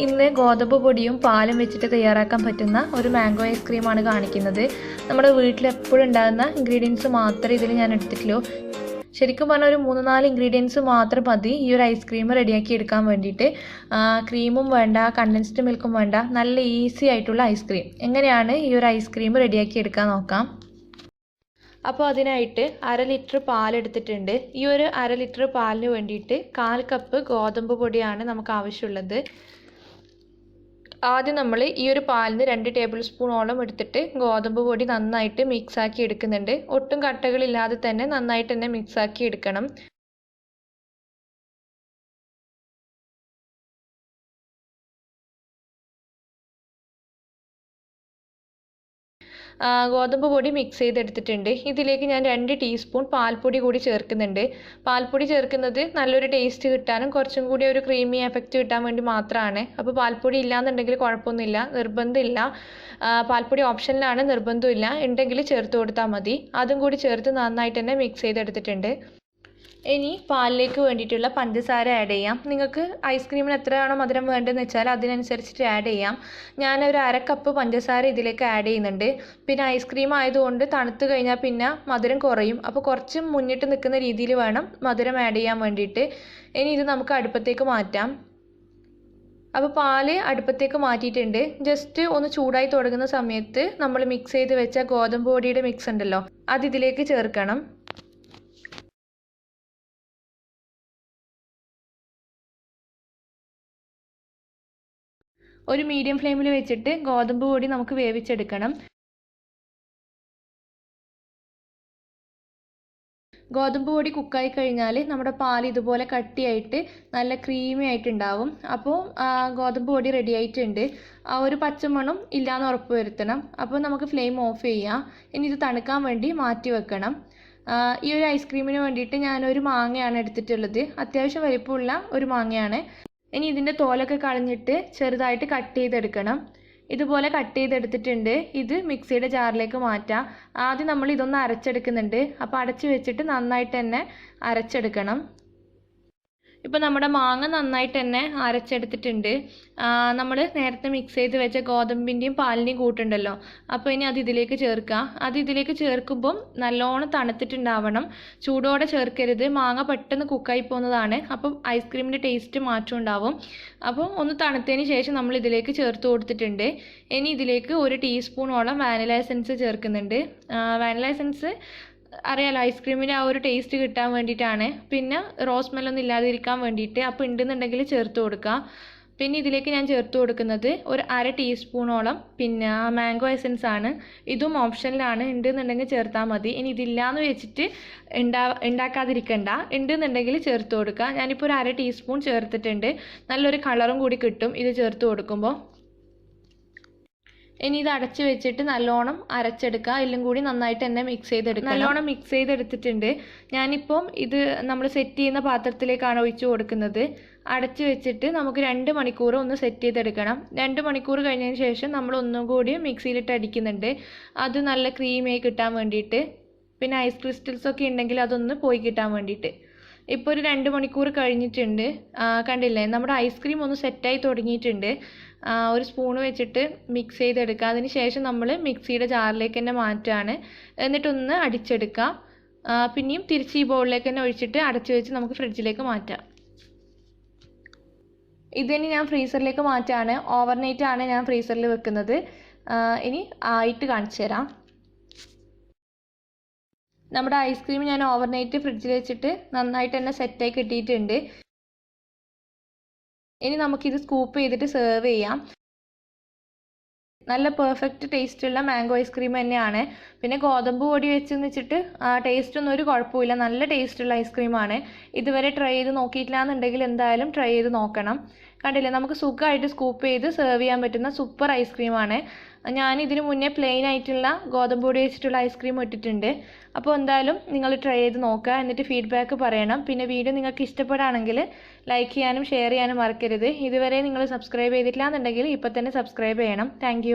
ഇന്ന് ഗോതമ്പ് പൊടിയും പാലും വെച്ചിട്ട് തയ്യാറാക്കാൻ പറ്റുന്ന ഒരു മാംഗോ ഐസ്ക്രീമാണ് കാണിക്കുന്നത്. നമ്മുടെ വീട്ടിൽ എപ്പോഴും ഉണ്ടാകുന്ന ഇൻഗ്രീഡിയൻസ് മാത്രമേ ഇതിൽ ഞാൻ എടുത്തിട്ടുള്ളൂ. ശരിക്കും പറഞ്ഞാൽ ഒരു 3-4 ഇൻഗ്രീഡിയൻസ് മാത്രം മതി ഈ ഒരു ഐസ്ക്രീം റെഡിയാക്കി എടുക്കാൻ വേണ്ടിയിട്ട്. ക്രീമും വേണ്ട, കണ്ടൻസ്ഡ് മിൽക്കും വേണ്ട, നല്ല ഈസി ആയിട്ടുള്ള ഐസ്ക്രീം. എങ്ങനെയാണ് ഈ ഒരു ഐസ്ക്രീം റെഡിയാക്കി എടുക്കാൻ നോക്കാം. അപ്പോൾ അതിനായിട്ട് 1/2 ലിറ്റർ പാലെടുത്തിട്ടുണ്ട്. ഈ ഒരു 1/2 ലിറ്റർ പാലിന് വേണ്ടിയിട്ട് 1/4 കപ്പ് ഗോതമ്പ് പൊടിയാണ് നമുക്ക് ആവശ്യമുള്ളത്. ആദ്യം നമ്മൾ ഈ ഒരു പാലിന് 2 ടേബിൾ സ്പൂണോളം എടുത്തിട്ട് ഗോതമ്പ് പൊടി നന്നായിട്ട് മിക്സാക്കി എടുക്കുന്നുണ്ട്. ഒട്ടും കട്ടകളില്ലാതെ തന്നെ നന്നായിട്ട് തന്നെ മിക്സാക്കി എടുക്കണം. ഗോതമ്പ് പൊടി മിക്സ് ചെയ്തെടുത്തിട്ടുണ്ട്. ഇതിലേക്ക് ഞാൻ 2 ടീസ്പൂൺ പാൽപ്പൊടി കൂടി ചേർക്കുന്നുണ്ട്. പാൽപ്പൊടി ചേർക്കുന്നത് നല്ലൊരു ടേസ്റ്റ് കിട്ടാനും കുറച്ചും കൂടി ഒരു ക്രീമി എഫക്റ്റ് കിട്ടാൻ വേണ്ടി മാത്രമാണ്. അപ്പോൾ പാൽപ്പൊടി ഇല്ലാന്നുണ്ടെങ്കിൽ കുഴപ്പമൊന്നുമില്ല, നിർബന്ധമില്ല. പാൽപ്പൊടി ഓപ്ഷനിലാണ്, നിർബന്ധമില്ല. ഉണ്ടെങ്കിൽ ചേർത്ത് കൊടുത്താൽ മതി. അതും കൂടി ചേർത്ത് നന്നായിട്ട് തന്നെ മിക്സ് ചെയ്തെടുത്തിട്ടുണ്ട്. ഇനി പാലിലേക്ക് വേണ്ടിയിട്ടുള്ള പഞ്ചസാര ആഡ് ചെയ്യാം. നിങ്ങൾക്ക് ഐസ്ക്രീമിന് എത്രയാണോ മധുരം വേണ്ടതെന്ന് വെച്ചാൽ അതിനനുസരിച്ചിട്ട് ആഡ് ചെയ്യാം. ഞാനൊരു 1/2 കപ്പ് പഞ്ചസാര ഇതിലേക്ക് ആഡ് ചെയ്യുന്നുണ്ട്. പിന്നെ ഐസ്ക്രീം ആയതുകൊണ്ട് തണുത്ത് കഴിഞ്ഞാൽ പിന്നെ മധുരം കുറയും. അപ്പോൾ കുറച്ച് മുന്നിട്ട് നിൽക്കുന്ന രീതിയിൽ വേണം മധുരം ആഡ് ചെയ്യാൻ വേണ്ടിയിട്ട്. ഇനി ഇത് നമുക്ക് അടുപ്പത്തേക്ക് മാറ്റാം. അപ്പോൾ പാല് അടുപ്പത്തേക്ക് മാറ്റിയിട്ടുണ്ട്. ജസ്റ്റ് ഒന്ന് ചൂടായി തുടങ്ങുന്ന സമയത്ത് നമ്മൾ മിക്സ് ചെയ്ത് വെച്ച ഗോതമ്പ് പൊടിയുടെ മിക്സ് ഉണ്ടല്ലോ, അത് ഇതിലേക്ക് ചേർക്കണം. ഒരു മീഡിയം ഫ്ലെയിമിൽ വെച്ചിട്ട് ഗോതമ്പ് പൊടി നമുക്ക് വേവിച്ചെടുക്കണം. ഗോതമ്പ് പൊടി കുക്കായി കഴിഞ്ഞാൽ നമ്മുടെ പാൽ ഇതുപോലെ കട്ടിയായിട്ട് നല്ല ക്രീമി ആയിട്ടുണ്ടാവും. അപ്പോൾ ഗോതമ്പ് പൊടി റെഡി ആയിട്ടുണ്ട്. ആ ഒരു പച്ചമണം ഇല്ലയെന്ന് ഉറപ്പ് വരുത്തണം. അപ്പോൾ നമുക്ക് ഫ്ലെയിം ഓഫ് ചെയ്യാം. ഇനി ഇത് തണുക്കാൻ വേണ്ടി മാറ്റി വെക്കണം. ഈ ഒരു ഐസ്ക്രീമിന് വേണ്ടിയിട്ട് ഞാനൊരു മാങ്ങയാണ് എടുത്തിട്ടുള്ളത്. അത്യാവശ്യം വലിപ്പമുള്ള ഒരു മാങ്ങയാണ്. ഇനി ഇതിൻ്റെ തോലൊക്കെ കളഞ്ഞിട്ട് ചെറുതായിട്ട് കട്ട് ചെയ്തെടുക്കണം. ഇതുപോലെ കട്ട് ചെയ്തെടുത്തിട്ടുണ്ട്. ഇത് മിക്സിയുടെ ജാറിലേക്ക് മാറ്റാം. ആദ്യം നമ്മൾ ഇതൊന്ന് അരച്ചെടുക്കുന്നുണ്ട്. അപ്പോൾ അടച്ച് വെച്ചിട്ട് നന്നായിട്ട് തന്നെ അരച്ചെടുക്കണം. ഇപ്പോൾ നമ്മുടെ മാങ്ങ നന്നായിട്ട് തന്നെ അരച്ചെടുത്തിട്ടുണ്ട്. നമ്മൾ നേരത്തെ മിക്സ് ചെയ്ത് വെച്ച ഗോതമ്പിൻ്റെയും പാലിൻ്റെയും കൂട്ടുണ്ടല്ലോ, അപ്പോൾ ഇനി അത് ഇതിലേക്ക് ചേർക്കാം. അത് ഇതിലേക്ക് ചേർക്കുമ്പം നല്ലോണം തണുത്തിട്ടുണ്ടാവണം. ചൂടോടെ ചേർക്കരുത്, മാങ്ങ പെട്ടെന്ന് കുക്കായി പോകുന്നതാണ്. അപ്പം ഐസ്ക്രീമിൻ്റെ ടേസ്റ്റ് മാറ്റം ഉണ്ടാവും. അപ്പോൾ ഒന്ന് തണുത്തതിന് ശേഷം നമ്മൾ ഇതിലേക്ക് ചേർത്ത് കൊടുത്തിട്ടുണ്ട്. ഇനി ഇതിലേക്ക് 1 ടീസ്പൂണോളം വാനില എസൻസ് ചേർക്കുന്നുണ്ട്. വാനില എസൻസ് അറിയാലോ, ഐസ്ക്രീമിൻ്റെ ആ ഒരു ടേസ്റ്റ് കിട്ടാൻ വേണ്ടിയിട്ടാണ്. പിന്നെ റോസ് സ്മെല്ലൊന്നും ഇല്ലാതിരിക്കാൻ വേണ്ടിയിട്ട്. അപ്പോൾ ഉണ്ടെന്നുണ്ടെങ്കിൽ ചേർത്ത് കൊടുക്കുക. പിന്നെ ഇതിലേക്ക് ഞാൻ ചേർത്ത് കൊടുക്കുന്നത് 1/2 ടീസ്പൂണോളം പിന്നെ മാംഗോ എസൻസ് ആണ്. ഇതും ഓപ്ഷനിലാണ്, ഉണ്ടെന്നുണ്ടെങ്കിൽ ചേർത്താൽ മതി. ഇനി ഇതില്ലാന്ന് വെച്ചിട്ട് ഉണ്ടാക്കാതിരിക്കണ്ട, ഉണ്ടെന്നുണ്ടെങ്കിൽ ചേർത്ത് കൊടുക്കുക. ഞാനിപ്പോൾ 1/2 ടീസ്പൂൺ ചേർത്തിട്ടുണ്ട്. നല്ലൊരു കളറും കൂടി കിട്ടും ഇത് ചേർത്ത് കൊടുക്കുമ്പോൾ. ഇനി ഇത് അടച്ച് വെച്ചിട്ട് നല്ലോണം അരച്ചെടുക്കുക. എല്ലാം കൂടി നന്നായിട്ട് തന്നെ മിക്സ് ചെയ്തെടുക്കുക. നല്ലോണം മിക്സ് ചെയ്തെടുത്തിട്ടുണ്ട്. ഞാനിപ്പം ഇത് നമ്മൾ സെറ്റ് ചെയ്യുന്ന പാത്രത്തിലേക്കാണ് ഒഴിച്ച് കൊടുക്കുന്നത്. അടച്ച് വെച്ചിട്ട് നമുക്ക് 2 മണിക്കൂർ ഒന്ന് സെറ്റ് ചെയ്തെടുക്കണം. 2 മണിക്കൂർ കഴിഞ്ഞതിന് ശേഷം നമ്മൾ ഒന്നും കൂടി മിക്സിയിലിട്ട് അടിക്കുന്നുണ്ട്. അത് നല്ല ക്രീമായി കിട്ടാൻ വേണ്ടിയിട്ട്. പിന്നെ ഐസ് ക്രിസ്റ്റൽസ് ഒക്കെ ഉണ്ടെങ്കിൽ അതൊന്ന് പോയി കിട്ടാൻ വേണ്ടിയിട്ട്. ഇപ്പോൾ ഒരു 2 മണിക്കൂർ കഴിഞ്ഞിട്ടുണ്ട്. കണ്ടില്ലേ, നമ്മുടെ ഐസ്ക്രീം ഒന്ന് സെറ്റായി തുടങ്ങിയിട്ടുണ്ട്. ഒരു സ്പൂൺ വെച്ചിട്ട് മിക്സ് ചെയ്തെടുക്കുക. അതിന് ശേഷം നമ്മൾ മിക്സിയുടെ ജാറിലേക്ക് തന്നെ മാറ്റുകയാണ്. എന്നിട്ടൊന്ന് അടിച്ചെടുക്കുക. പിന്നെയും തിരിച്ച് ഈ ബൗളിലേക്ക് തന്നെ ഒഴിച്ചിട്ട് അടച്ചു വെച്ച് നമുക്ക് ഫ്രിഡ്ജിലേക്ക് മാറ്റാം. ഇതിനി ഞാൻ ഫ്രീസറിലേക്ക് മാറ്റാണ്. ഓവർനൈറ്റ് ആണ് ഞാൻ ഫ്രീസറിൽ വെക്കുന്നത്. ഇനി ആയിട്ട് കാണിച്ചു തരാം. നമ്മുടെ ഐസ്ക്രീം ഞാൻ ഓവർനൈറ്റ് ഫ്രിഡ്ജിൽ വെച്ചിട്ട് നന്നായിട്ട് തന്നെ സെറ്റായി കിട്ടിയിട്ടുണ്ട്. ഇനി നമുക്കിത് സ്കൂപ്പ് ചെയ്തിട്ട് സെർവ് ചെയ്യാം. നല്ല പെർഫെക്റ്റ് ടേസ്റ്റുള്ള മാംഗോ ഐസ്ക്രീം തന്നെയാണ്. പിന്നെ ഗോതമ്പ് പൊടി വെച്ചെന്ന് വെച്ചിട്ട് ടേസ്റ്റൊന്നും ഒരു കുഴപ്പമില്ല, നല്ല ടേസ്റ്റുള്ള ഐസ്ക്രീമാണ്. ഇതുവരെ ട്രൈ ചെയ്ത് നോക്കിയിട്ടില്ല എന്നുണ്ടെങ്കിൽ എന്തായാലും ട്രൈ ചെയ്ത് നോക്കണം. കണ്ടില്ലേ, നമുക്ക് സുഖമായിട്ട് സ്കൂപ്പ് ചെയ്ത് സെർവ് ചെയ്യാൻ പറ്റുന്ന സൂപ്പർ ഐസ്ക്രീമാണ്. ഞാൻ ഇതിന് മുന്നേ പ്ലെയിൻ ആയിട്ടുള്ള ഗോതമ്പ് പൊടി വെച്ചിട്ടുള്ള ഐസ്ക്രീം ഇട്ടിട്ടുണ്ട്. അപ്പോൾ എന്തായാലും നിങ്ങൾ ട്രൈ ചെയ്ത് നോക്കുക, എന്നിട്ട് ഫീഡ്ബാക്ക് പറയണം. പിന്നെ വീഡിയോ നിങ്ങൾക്ക് ഇഷ്ടപ്പെടുകയാണെങ്കിൽ ലൈക്ക് ചെയ്യാനും ഷെയർ ചെയ്യാനും മറക്കരുത്. ഇതുവരെ നിങ്ങൾ സബ്സ്ക്രൈബ് ചെയ്തിട്ടില്ല എന്നുണ്ടെങ്കിൽ ഇപ്പോൾ തന്നെ സബ്സ്ക്രൈബ് ചെയ്യണം. താങ്ക്